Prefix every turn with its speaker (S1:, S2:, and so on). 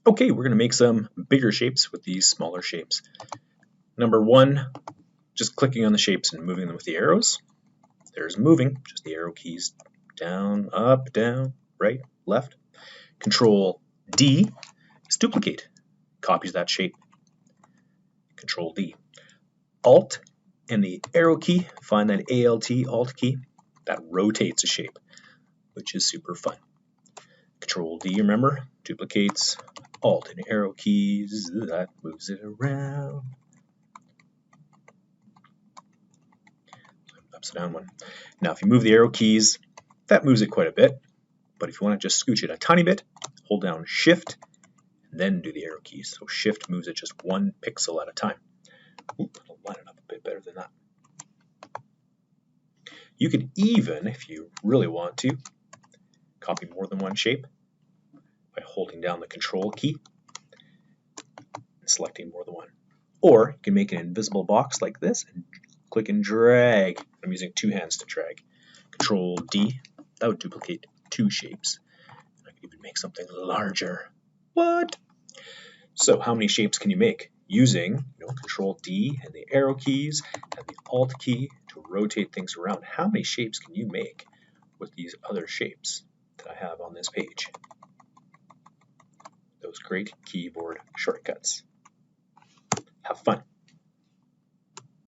S1: Okay, we're going to make some bigger shapes with these smaller shapes. Number one, just clicking on the shapes and moving them with the arrows. There's moving, just the arrow keys down, up, down, right, left. Control D is duplicate, copies that shape. Control D. Alt and the arrow key, find that Alt key, that rotates a shape, which is super fun. Control D, remember, duplicates. Alt and arrow keys, that moves it around. Upside down one. Now, if you move the arrow keys, that moves it quite a bit. But if you want to just scooch it a tiny bit, hold down Shift, and then do the arrow keys. So Shift moves it just 1 pixel at a time. Oop, I'll line it up a bit better than that. You can even, if you really want to, copy more than one shape by holding down the Control key and selecting more than one. Or you can make an invisible box like this and click and drag. I'm using 2 hands to drag. Control D, that would duplicate 2 shapes. I could even make something larger. What? So how many shapes can you make using Control D and the arrow keys and the Alt key to rotate things around? How many shapes can you make with these other shapes that I have on this page? Those great keyboard shortcuts. Have fun.